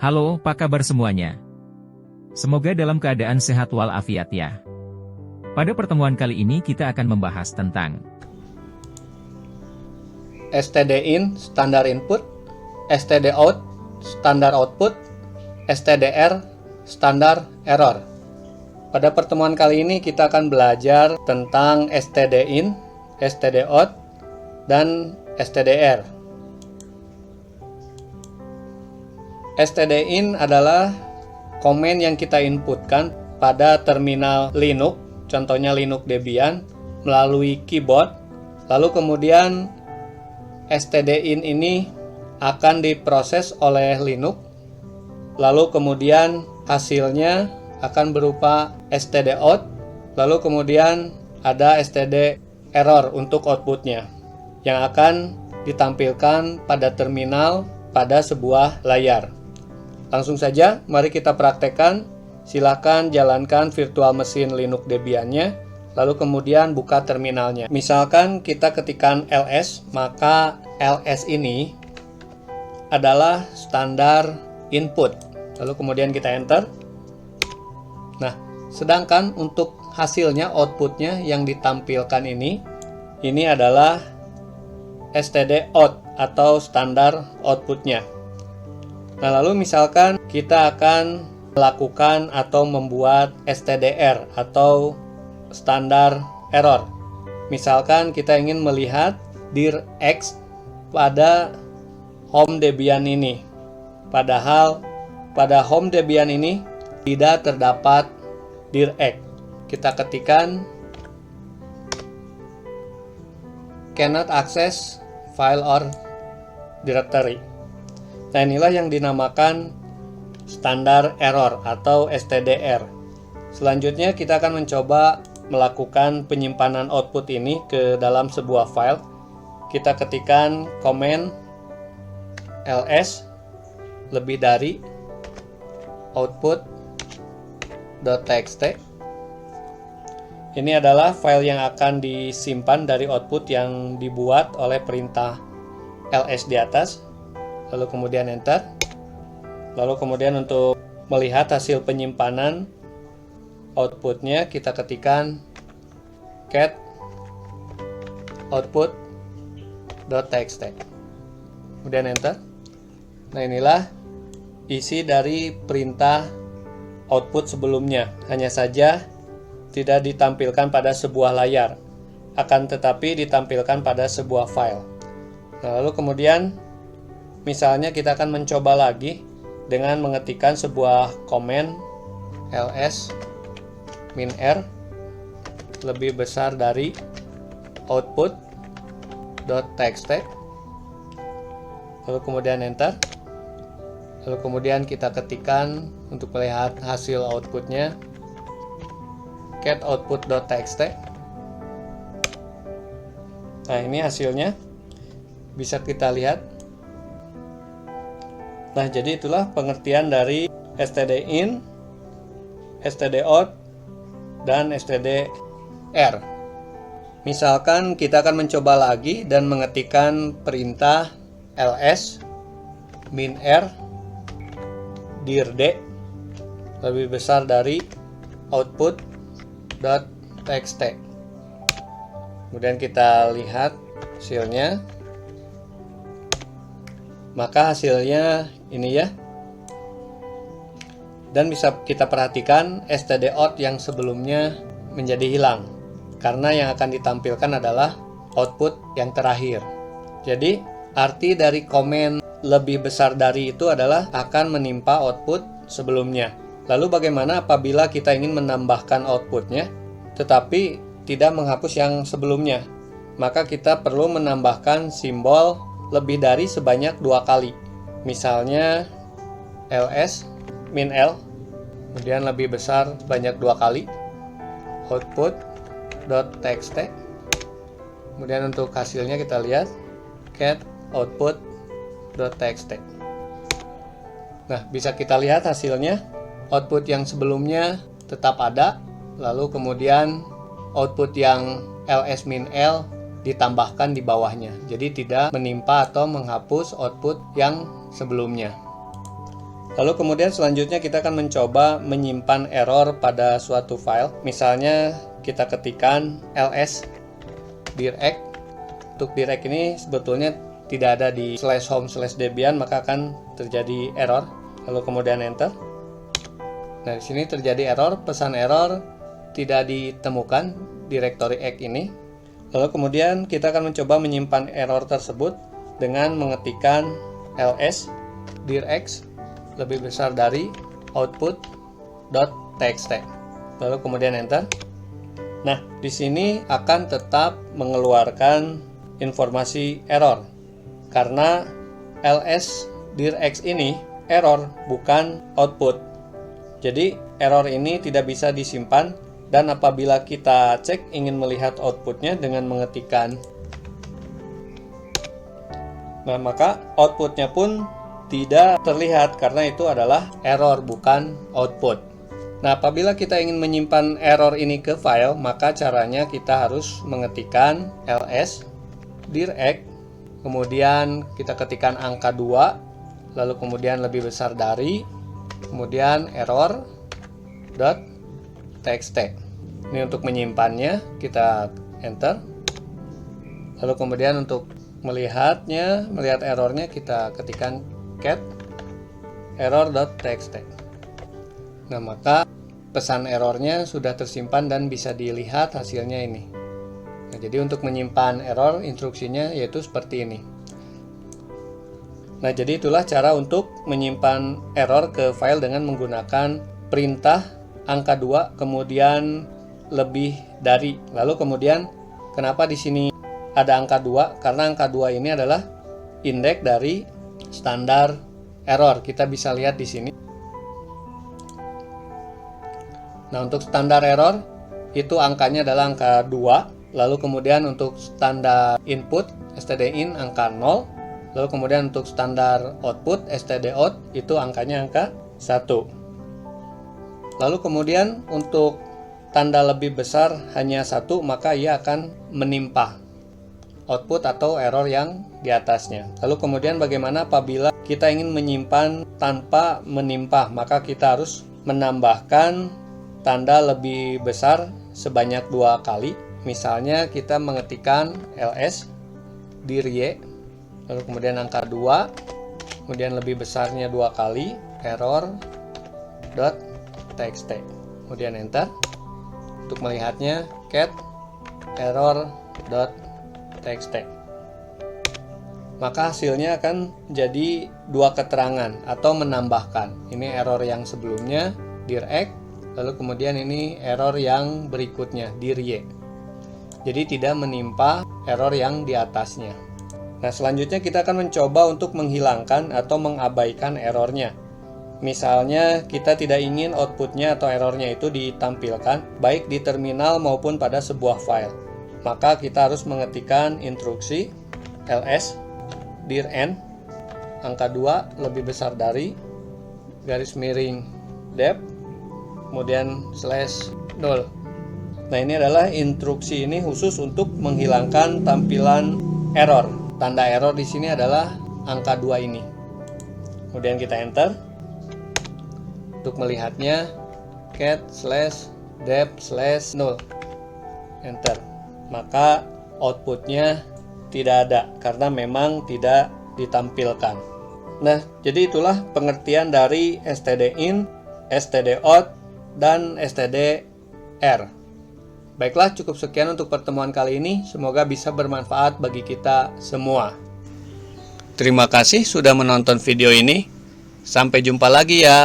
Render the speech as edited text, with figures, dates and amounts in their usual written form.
Halo, apa kabar semuanya? Semoga dalam keadaan sehat walafiat ya. Pada pertemuan kali ini kita akan membahas tentang std-in standar input, std-out standar output, stdr standar error. Pada pertemuan kali ini kita akan belajar tentang std-in, std-out, dan stdr. std-in adalah komen yang kita inputkan pada terminal Linux, contohnya Linux Debian, melalui keyboard. Lalu kemudian std-in ini akan diproses oleh Linux. Lalu kemudian hasilnya akan berupa std-out. Lalu kemudian ada std error untuk outputnya yang akan ditampilkan pada terminal pada sebuah layar. Langsung saja, mari kita praktekkan. Silakan jalankan virtual mesin Linux Debian-nya, lalu kemudian buka terminalnya. Misalkan kita ketikkan ls, maka ls ini adalah standar input. Lalu kemudian kita enter. Nah, sedangkan untuk hasilnya, outputnya yang ditampilkan ini adalah std-out atau standar outputnya. Nah, lalu misalkan kita akan melakukan atau membuat stdr atau standar error. Misalkan kita ingin melihat dir X pada home Debian ini. Padahal pada home Debian ini tidak terdapat dir X. Kita ketikkan cannot access file or directory. Nah, inilah yang dinamakan standar error atau stdr. Selanjutnya kita akan mencoba melakukan penyimpanan output ini ke dalam sebuah file. Kita ketikkan command ls lebih dari output.txt. Ini adalah file yang akan disimpan dari output yang dibuat oleh perintah ls di atas. Lalu kemudian enter. Lalu kemudian untuk melihat hasil penyimpanan outputnya, kita ketikkan cat output.txt. Kemudian enter. Nah, inilah isi dari perintah output sebelumnya. Hanya saja tidak ditampilkan pada sebuah layar, akan tetapi ditampilkan pada sebuah file. Nah, lalu kemudian misalnya kita akan mencoba lagi dengan mengetikkan sebuah komen ls -r lebih besar dari output.txt. Lalu kemudian enter. Lalu kemudian kita ketikkan untuk melihat hasil outputnya cat output.txt. Nah, ini hasilnya bisa kita lihat. Nah, jadi itulah pengertian dari std-in, std-out, dan stdr. Misalkan kita akan mencoba lagi dan mengetikkan perintah ls -r dir d lebih besar dari output.txt. Kemudian kita lihat hasilnya. Maka hasilnya ini ya. Dan bisa kita perhatikan std-out yang sebelumnya menjadi hilang, karena yang akan ditampilkan adalah output yang terakhir. Jadi arti dari komen lebih besar dari itu adalah akan menimpa output sebelumnya. Lalu bagaimana apabila kita ingin menambahkan outputnya tetapi tidak menghapus yang sebelumnya? Maka kita perlu menambahkan simbol lebih dari sebanyak 2 kali. Misalnya ls -l kemudian lebih besar sebanyak 2 kali output.txt. Kemudian untuk hasilnya kita lihat cat output.txt. Nah, bisa kita lihat hasilnya. Output yang sebelumnya tetap ada, lalu kemudian output yang ls -l ditambahkan di bawahnya. Jadi tidak menimpa atau menghapus output yang sebelumnya. Lalu kemudian selanjutnya kita akan mencoba menyimpan error pada suatu file. Misalnya kita ketikkan ls direct. Untuk direct ini sebetulnya tidak ada di /home/debian, maka akan terjadi error. Lalu kemudian enter. Nah, di sini terjadi error, pesan error tidak ditemukan directory X ini. Lalu kemudian kita akan mencoba menyimpan error tersebut dengan mengetikkan ls direct lebih besar dari output.txt. Lalu kemudian enter. Nah, di sini akan tetap mengeluarkan informasi error karena ls direct ini error bukan output. Jadi error ini tidak bisa disimpan, dan apabila kita cek ingin melihat outputnya dengan mengetikkan, nah maka outputnya pun tidak terlihat karena itu adalah error bukan output. Nah, apabila kita ingin menyimpan error ini ke file, maka caranya kita harus mengetikkan ls direct, kemudian kita ketikkan angka 2, lalu kemudian lebih besar dari, kemudian error.txt. Ini untuk menyimpannya, kita enter. Lalu kemudian untuk melihat errornya, kita ketikkan cat error.txt. Nah, maka pesan errornya sudah tersimpan dan bisa dilihat hasilnya ini. Nah, jadi untuk menyimpan error, instruksinya yaitu seperti ini. Nah, jadi itulah cara untuk menyimpan error ke file dengan menggunakan perintah angka 2 kemudian lebih dari. Lalu kemudian kenapa di sini ada angka 2? Karena angka 2 ini adalah indeks dari standar error. Kita bisa lihat di sini. Nah, untuk standar error itu angkanya adalah angka 2. Lalu kemudian untuk standar input stdin angka 0. Lalu kemudian untuk standar output stdout itu angkanya angka 1. Lalu kemudian untuk tanda lebih besar hanya 1, maka ia akan menimpa output atau error yang di atasnya. Lalu kemudian bagaimana apabila kita ingin menyimpan tanpa menimpa, maka kita harus menambahkan tanda lebih besar sebanyak 2 kali. Misalnya kita mengetikkan ls dir lalu kemudian angka 2, kemudian lebih besarnya 2 kali, error.txt, kemudian enter. Untuk melihatnya cat error.txt, maka hasilnya akan jadi 2 keterangan atau menambahkan. Ini error yang sebelumnya direct, lalu kemudian ini error yang berikutnya dir. Jadi tidak menimpa error yang di atasnya. Nah, selanjutnya kita akan mencoba untuk menghilangkan atau mengabaikan errornya. Misalnya kita tidak ingin outputnya atau errornya itu ditampilkan baik di terminal maupun pada sebuah file. Maka kita harus mengetikkan instruksi ls dir n angka 2 lebih besar dari garis miring dep kemudian /0. Nah, ini adalah instruksi ini khusus untuk menghilangkan tampilan error. Tanda error di sini adalah angka 2 ini. Kemudian kita enter. Untuk melihatnya cat /dep/0. Enter. Maka outputnya tidak ada karena memang tidak ditampilkan. Nah, jadi itulah pengertian dari stdin, stdout, dan stdr. Baiklah, cukup sekian untuk pertemuan kali ini. Semoga bisa bermanfaat bagi kita semua. Terima kasih sudah menonton video ini. Sampai jumpa lagi ya.